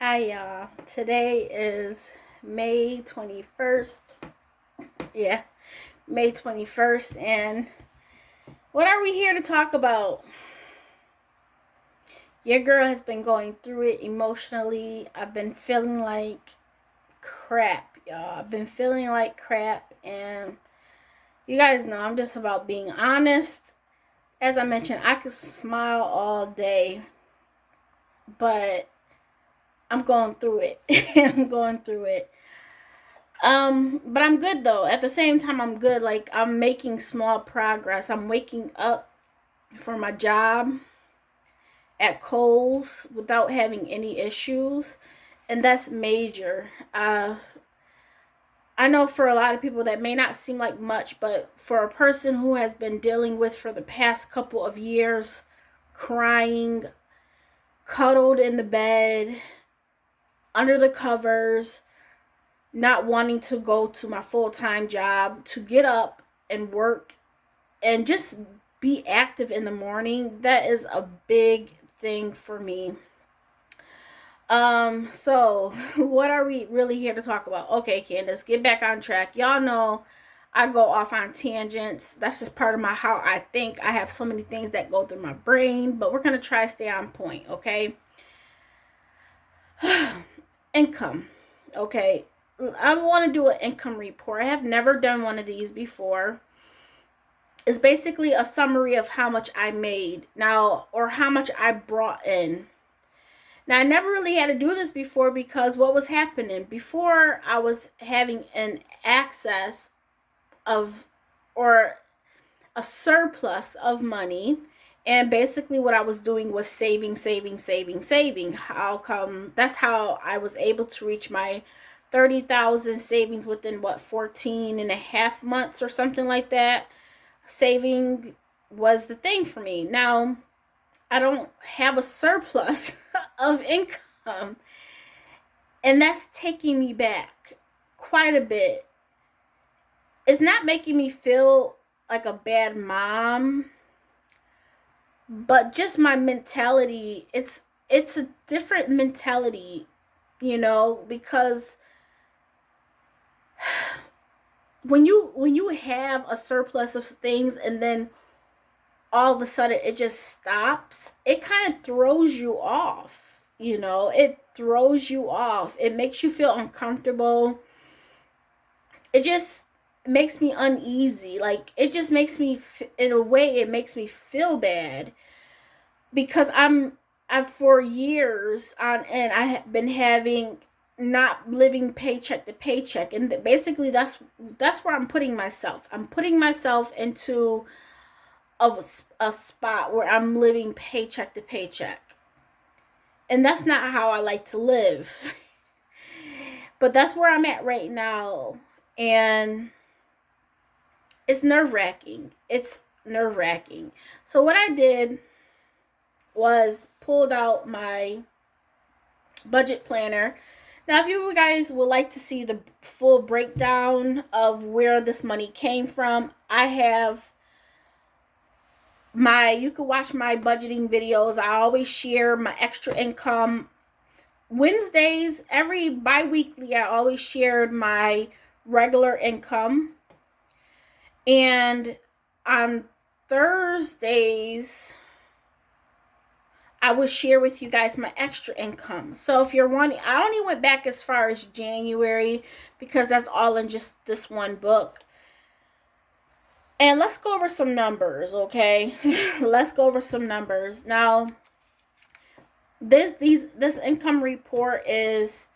Hi, y'all. Today is May 21st. Yeah, May 21st. And what are we here to talk about? Your girl has been going through it emotionally. I've been feeling like crap, y'all. I've been feeling like crap. And you guys know I'm just about being honest. As I mentioned, I could smile all day, but I'm going through it. I'm going through it. But I'm good though. At the same time, I'm good. Like, I'm making small progress. I'm waking up for my job at Kohl's without having any issues, and that's major. I know for a lot of people that may not seem like much, but for a person who has been dealing with for the past couple of years, crying, cuddled in the bed, under the covers, not wanting to go to my full-time job, to get up and work and just be active in the morning, that is a big thing for me. So what are we really here to talk about? Okay, Candace, get back on track. Y'all know I go off on tangents. That's just part of my how I think. I have so many things that go through my brain, but we're gonna try to stay on point, okay? Income. Okay. I want to do an income report. I have never done one of these before. It's basically a summary of how much I made now, or how much I brought in. Now, I never really had to do this before because what was happening before, I was having an excess of, or a surplus of money. And basically what I was doing was saving. How come? That's how I was able to reach my 30,000 savings within 14 and a half months or something like that. Saving was the thing for me. Now, I don't have a surplus of income, and that's taking me back quite a bit. It's not making me feel like a bad mom, but just my mentality, it's a different mentality, because when you have a surplus of things and then all of a sudden it just stops, it kind of throws you off. It throws you off. It makes you feel uncomfortable. It just makes me uneasy. Like, it just makes me, in a way, it makes me feel bad, because I've for years on end, I have been having, not living paycheck to paycheck, and basically that's where I'm putting myself. I'm putting myself into a spot where I'm living paycheck to paycheck, and that's not how I like to live. But that's where I'm at right now, and it's nerve-wracking. So what I did was pulled out my budget planner. Now, if you guys would like to see the full breakdown of where this money came from, I have you can watch my budgeting videos. I always share my extra income. Wednesdays, every bi-weekly, I always shared my regular income. And on Thursdays, I will share with you guys my extra income. So if you're wanting, I only went back as far as January because that's all in just this one book. And let's go over some numbers, okay? Let's go over some numbers. Now, this income report is,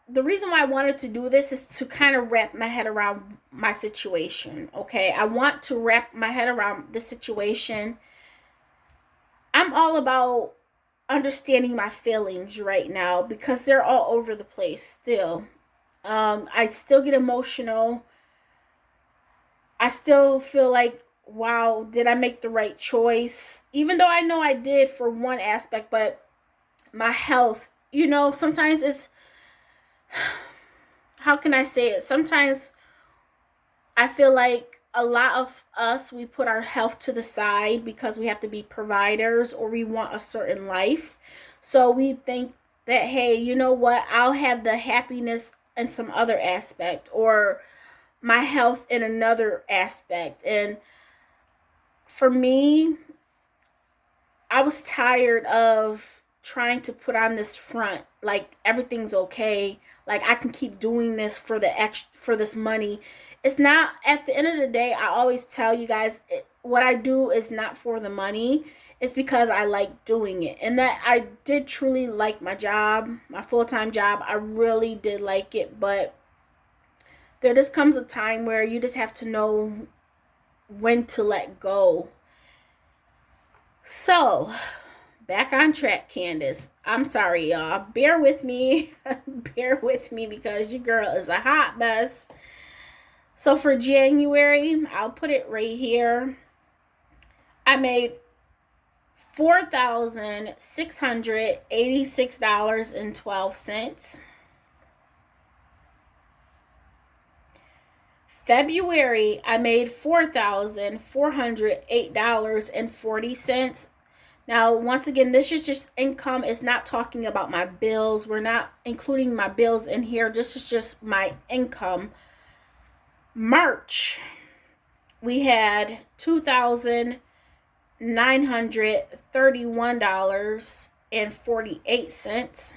the reason why I wanted to do this is to kind of wrap my head around my situation, okay? I want to wrap my head around the situation. I'm all about understanding my feelings right now because they're all over the place still. I still get emotional. I still feel like, wow, did I make the right choice? Even though I know I did for one aspect, but my health, sometimes it's, how can I say it? Sometimes I feel like a lot of us, we put our health to the side because we have to be providers or we want a certain life. So we think that, hey, you know what, I'll have the happiness in some other aspect or my health in another aspect. And for me, I was tired of trying to put on this front like everything's okay, like I can keep doing this for the extra, for this money. It's not. At the end of the day, I always tell you guys, what I do is not for the money. It's because I like doing it, and that I did truly like my job, my full-time job. I really did like it, but there just comes a time where you just have to know when to let go. So, back on track, Candace. I'm sorry, y'all. Bear with me. Bear with me because your girl is a hot mess. So, for January, I'll put it right here. I made $4,686.12. February, I made $4,408.40. Now, once again, this is just income. It's not talking about my bills. We're not including my bills in here. This is just my income. March, we had $2,931.48.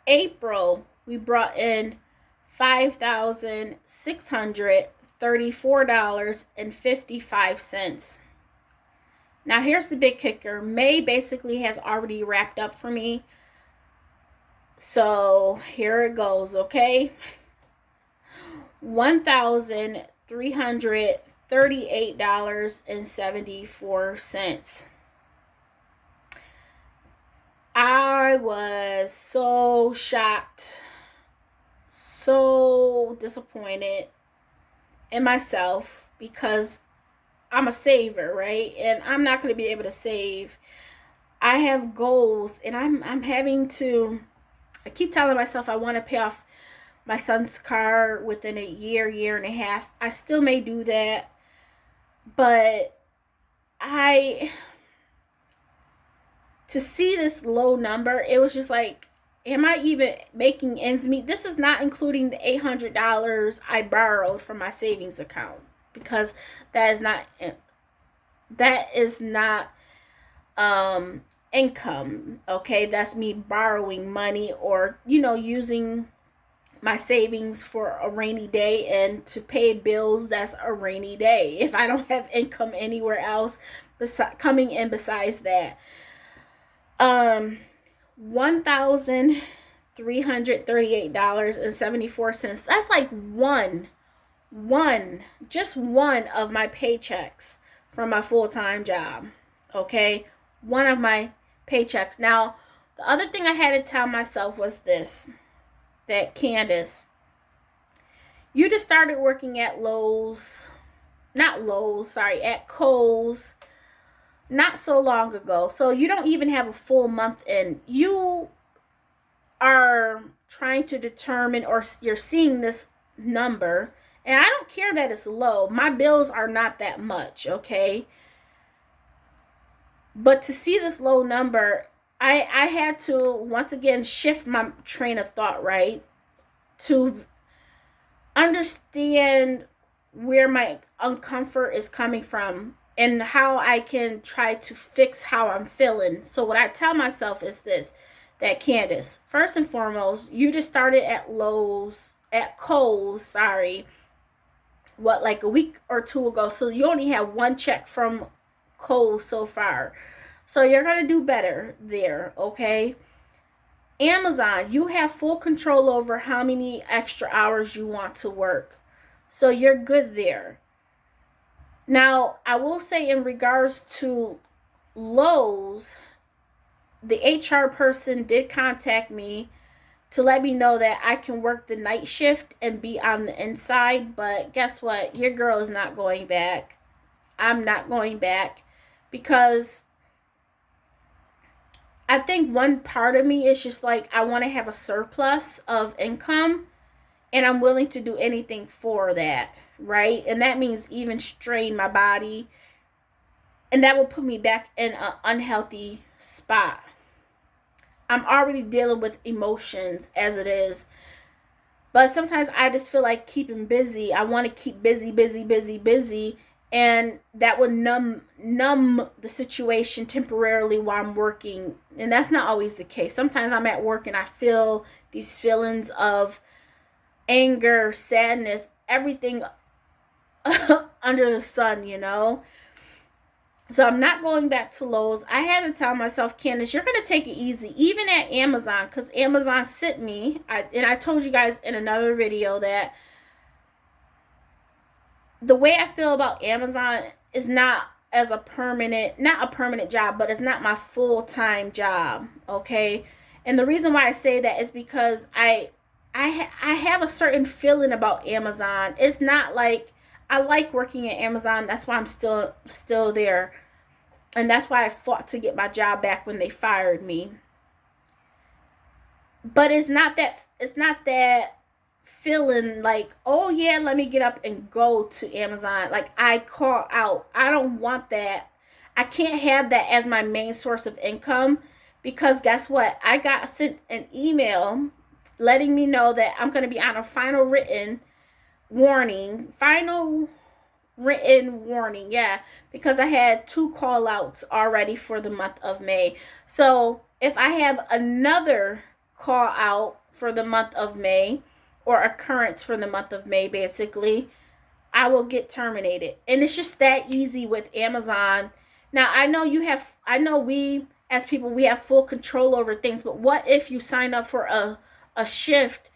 April, we brought in $5,634.55. Now, here's the big kicker. May basically has already wrapped up for me. So, here it goes, okay? $1,338.74. I was so shocked, so disappointed in myself because I'm a saver, right? And I'm not going to be able to save. I have goals, and I'm having to. I keep telling myself I want to pay off my son's car within a year and a half. I still may do that, but to see this low number, it was just like, am I even making ends meet? This is not including the $800 I borrowed from my savings account, because that is not income. Okay, that's me borrowing money, or using my savings for a rainy day, and to pay bills, that's a rainy day if I don't have income anywhere else coming in besides that. $1,338.74. That's like just one of my paychecks from my full-time job. Okay, one of my paychecks. Now, the other thing I had to tell myself was this: that Candace, you just started working at at Kohl's not so long ago. So you don't even have a full month in. You are trying to determine, or you're seeing this number, and I don't care that it's low. My bills are not that much, okay? But to see this low number, I had to once again shift my train of thought, right? To understand where my uncomfort is coming from and how I can try to fix how I'm feeling. So what I tell myself is this: that Candace, first and foremost, you just started at Kohl's, like a week or two ago. So you only have one check from Kohl's so far. So you're going to do better there, okay? Amazon, you have full control over how many extra hours you want to work. So you're good there. Now, I will say, in regards to Lowe's, the HR person did contact me to let me know that I can work the night shift and be on the inside. But guess what? Your girl is not going back. I'm not going back, because I think one part of me is just like, I want to have a surplus of income, and I'm willing to do anything for that, right? And that means even strain my body, and that will put me back in an unhealthy spot. I'm already dealing with emotions as it is. But sometimes I just feel like keeping busy. I want to keep busy, busy, busy, busy. And that would numb the situation temporarily while I'm working. And that's not always the case. Sometimes I'm at work and I feel these feelings of anger, sadness, everything under the sun, you know. So I'm not going back to Lowe's. I had to tell myself, Candace, you're going to take it easy, even at Amazon, because Amazon sent me, and I told you guys in another video that the way I feel about Amazon is not as not a permanent job, but it's not my full-time job, okay? And the reason why I say that is because I have a certain feeling about Amazon. It's not like I like working at Amazon. That's why I'm still there. And that's why I fought to get my job back when they fired me. But it's not that feeling like, oh yeah, let me get up and go to Amazon. Like I call out. I don't want that. I can't have that as my main source of income, because guess what? I got sent an email letting me know that I'm going to be on a final written warning, yeah, because I had 2 call outs already for the month of May. So if I have another call out for the month of May, or occurrence for the month of May, basically, I will get terminated. And it's just that easy with Amazon. Now I know we as people, we have full control over things, but what if you sign up for a shift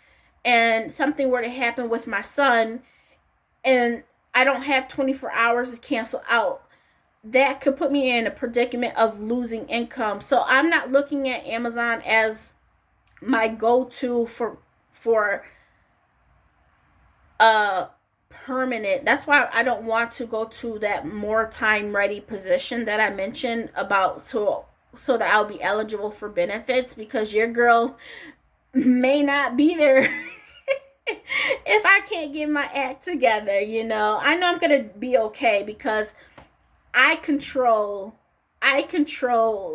and something were to happen with my son and I don't have 24 hours to cancel out? That could put me in a predicament of losing income. So I'm not looking at Amazon as my go-to for permanent. That's why I don't want to go to that more time ready position that I mentioned about, so that I'll be eligible for benefits, because your girl may not be there if I can't get my act together, you know. I know I'm going to be okay because I control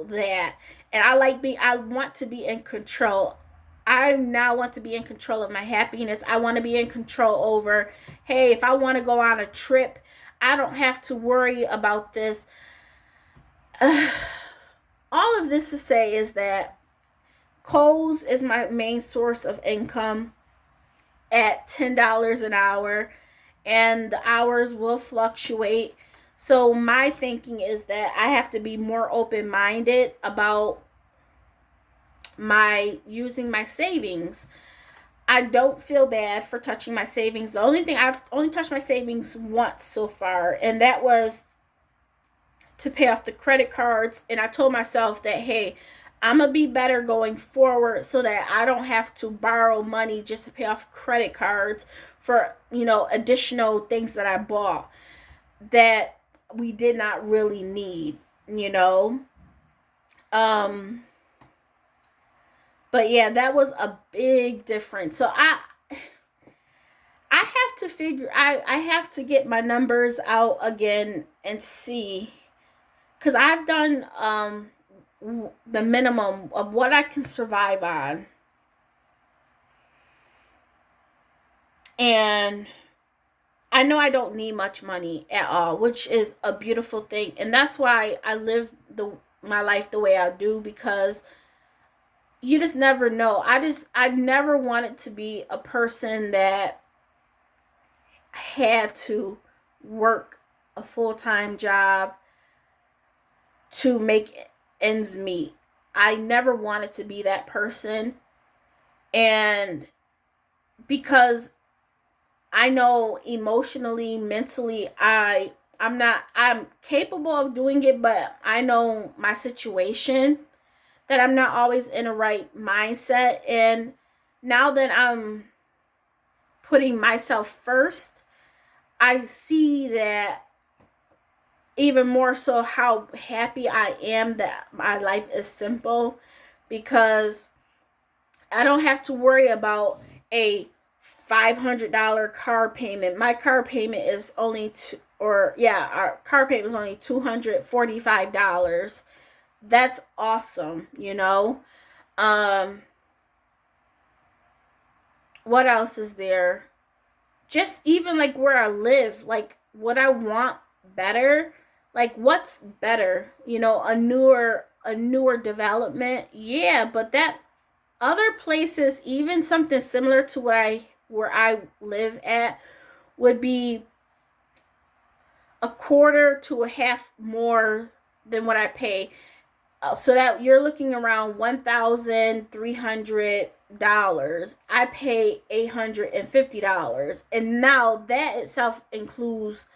that. And I want to be in control. I now want to be in control of my happiness. I want to be in control over, hey, if I want to go on a trip, I don't have to worry about this. All of this to say is that Kohl's is my main source of income at $10 an hour, and the hours will fluctuate. So my thinking is that I have to be more open-minded about using my savings. I don't feel bad for touching my savings. The only thing, I've only touched my savings once so far, and that was to pay off the credit cards. And I told myself that, hey, I'm going to be better going forward so that I don't have to borrow money just to pay off credit cards for, additional things that I bought that we did not really need, But yeah, that was a big difference. So I have to I have to get my numbers out again and see, because I've done the minimum of what I can survive on, and I know I don't need much money at all, which is a beautiful thing. And that's why I live my life the way I do, because you just never know. I never wanted to be a person that had to work a full-time job to make ends meet. I never wanted to be that person. And because I know emotionally, mentally, I'm capable of doing it, but I know my situation, that I'm not always in a right mindset. And now that I'm putting myself first, I see that even more so how happy I am that my life is simple, because I don't have to worry about a $500 car payment. My car payment is only our car payment is only $245. That's awesome, you know. What else is there? Just even like where I live, like what I want better, like what's better, you know, a newer development. Yeah, but that other places, even something similar to where I live at, would be a quarter to a half more than what I pay. So that you're looking around $1,300. I pay $850, and now that itself includes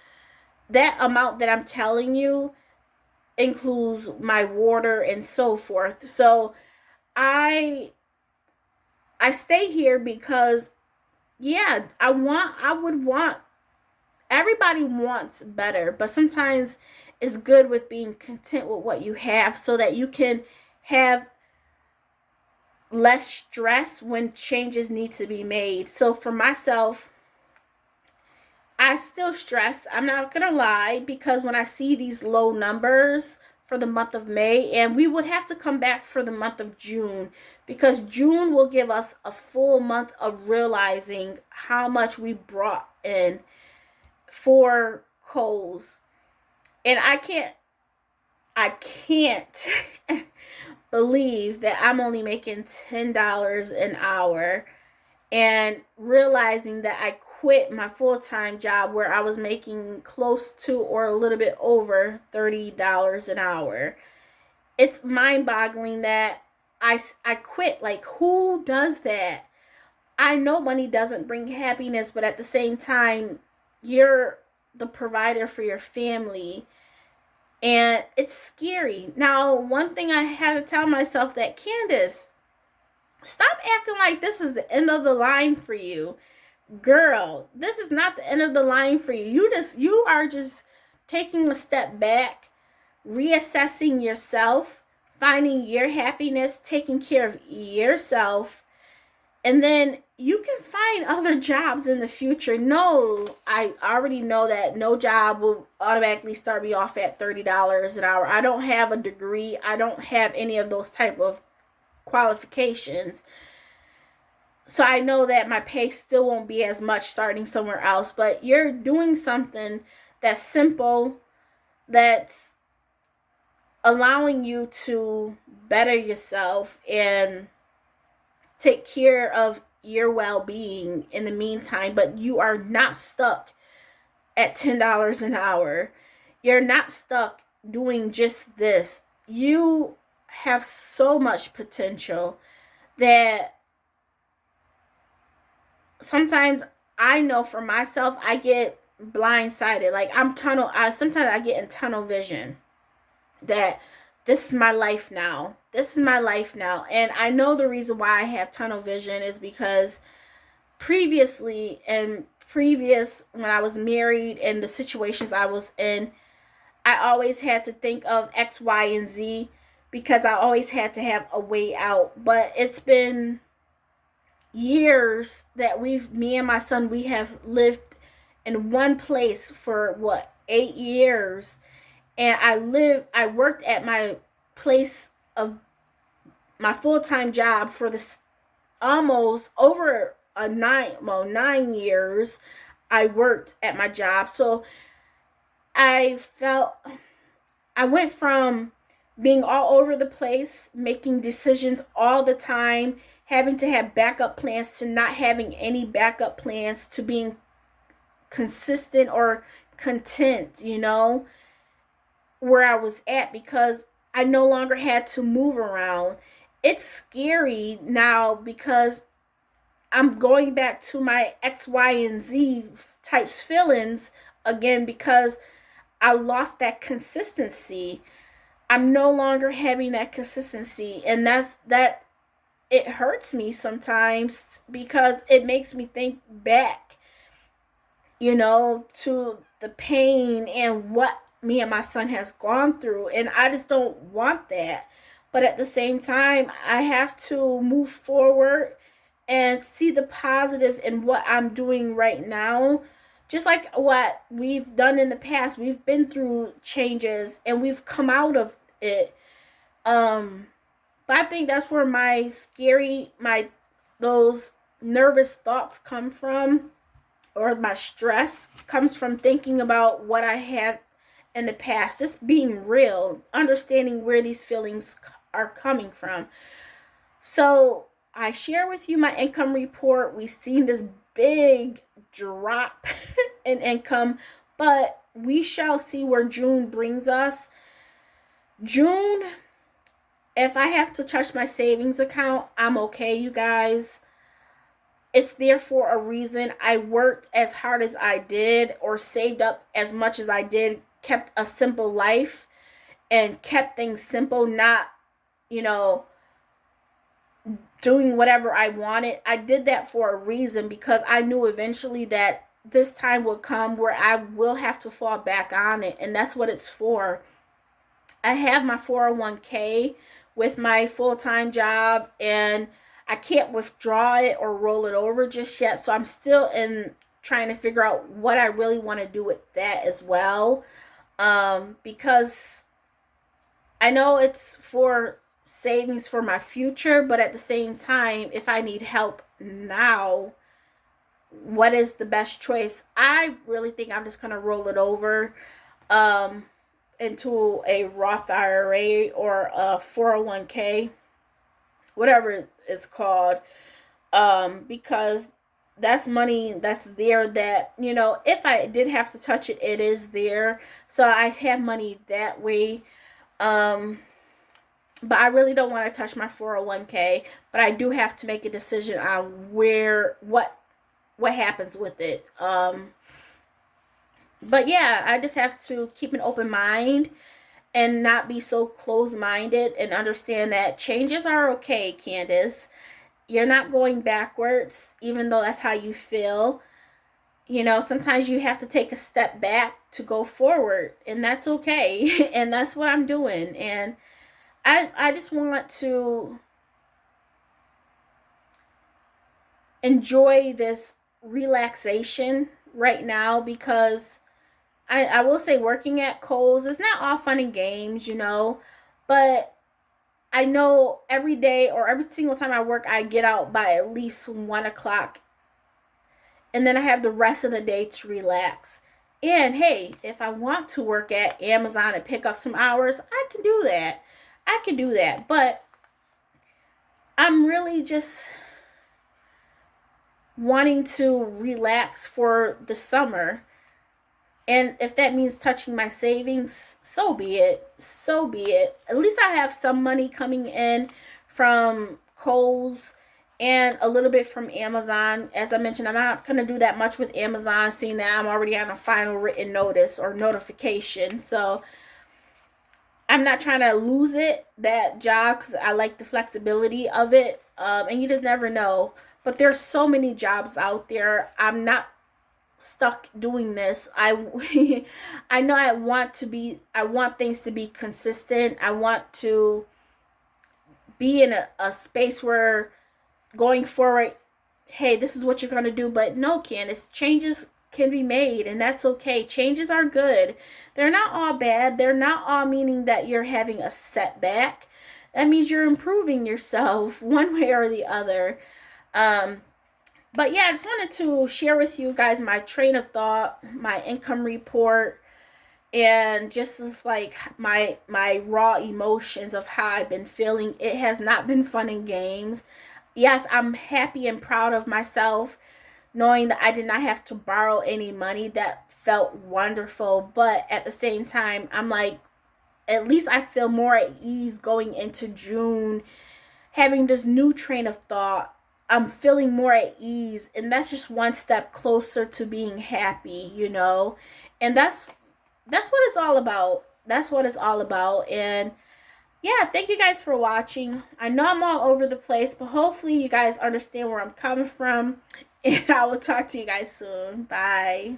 that amount that I'm telling you includes my water and so forth. So I stay here because yeah, I would want, everybody wants better, but sometimes it's good with being content with what you have so that you can have less stress when changes need to be made. So for myself, I still stress, I'm not gonna lie, because when I see these low numbers for the month of May, and we would have to come back for the month of June, because June will give us a full month of realizing how much we brought in for Kohl's. And I can't believe that I'm only making $10 an hour, and realizing that I quit my full-time job where I was making close to or a little bit over $30 an hour. It's mind-boggling that I quit. Like, who does that? I know money doesn't bring happiness, but at the same time, you're the provider for your family, and it's scary. Now, one thing I had to tell myself, that Candace, stop acting like this is the end of the line for you. Girl, this is not the end of the line for you. You are just taking a step back, reassessing yourself, finding your happiness, taking care of yourself, and then you can find other jobs in the future. No, I already know that no job will automatically start me off at $30 an hour. I don't have a degree. I don't have any of those type of qualifications. So I know that my pay still won't be as much starting somewhere else, but you're doing something that's simple, that's allowing you to better yourself and take care of your well-being in the meantime. But you are not stuck at $10 an hour. You're not stuck doing just this. You have so much potential that sometimes I know for myself, I get blindsided. Like sometimes I get in tunnel vision that this is my life now. This is my life now. And I know the reason why I have tunnel vision is because previously, when I was married and the situations I was in, I always had to think of X, Y, and Z, because I always had to have a way out. But it's been years that me and my son, we have lived in one place for 8 years. And I worked at my place of my full-time job for this almost over 9 years. I worked at my job. So I went from being all over the place, making decisions all the time, having to have backup plans, to not having any backup plans, to being consistent or content, where I was at, because I no longer had to move around. It's scary now because I'm going back to my X, Y, and Z types feelings again, because I lost that consistency. I'm no longer having that consistency, and that it hurts me sometimes, because it makes me think back, to the pain and what me and my son has gone through, and I just don't want that. But at the same time, I have to move forward and see the positive in what I'm doing right now. Just like what we've done in the past, we've been through changes and we've come out of it. But I think that's where my those nervous thoughts come from, or my stress comes from thinking about what I had in the past. Just being real, understanding where these feelings are coming from. So I share with you my income report. We've seen this big drop in income, but we shall see where June brings us. June, if I have to touch my savings account, I'm okay, you guys. It's there for a reason. I worked as hard as I did, or saved up as much as I did, kept a simple life, and kept things simple, not, you know, doing whatever I wanted. I did that for a reason, because I knew eventually that this time will come where I will have to fall back on it, and that's what it's for. I have my 401k with my full-time job, and I can't withdraw it or roll it over just yet. So I'm still in trying to figure out what I really want to do with that as well. Because I know it's for savings for my future, but at the same time, if I need help now, what is the best choice? I really think I'm just going to roll it over into a Roth IRA or a 401k, whatever it's called, because that's money that's there that, if I did have to touch it, it is there. So I have money that way. But I really don't want to touch my 401k, but I do have to make a decision on what happens with it. But yeah, I just have to keep an open mind and not be so closed-minded, and understand that changes are okay, Candace. You're not going backwards, even though that's how you feel. Sometimes you have to take a step back to go forward, and that's okay. And that's what I'm doing. And I just want to enjoy this relaxation right now, because I will say working at Kohl's is not all fun and games, but I know every day or every single time I work, I get out by at least 1 o'clock, and then I have the rest of the day to relax. And hey, if I want to work at Amazon and pick up some hours, I can do that. But I'm really just wanting to relax for the summer. And if that means touching my savings, so be it. At least I have some money coming in from Kohl's and a little bit from Amazon. As I mentioned, I'm not going to do that much with Amazon, seeing that I'm already on a final written notice or notification. So I'm not trying to lose that job, because I like the flexibility of it. And you just never know. But there's so many jobs out there. I'm not stuck doing this. I know I want things to be consistent. I want to be in a space where going forward, hey, this is what you're going to do. But no, Candace, changes can be made, and that's okay. Changes are good. They're not all bad. They're not all meaning that you're having a setback. That means you're improving yourself one way or the other. But yeah, I just wanted to share with you guys my train of thought, my income report, and just as like my raw emotions of how I've been feeling. It has not been fun and games. Yes, I'm happy and proud of myself, knowing that I did not have to borrow any money. That felt wonderful. But at the same time, I'm like, at least I feel more at ease going into June, having this new train of thought. I'm feeling more at ease, and that's just one step closer to being happy, and that's what it's all about. That's what it's all about. And yeah, thank you guys for watching. I know I'm all over the place, but hopefully you guys understand where I'm coming from, and I will talk to you guys soon. Bye.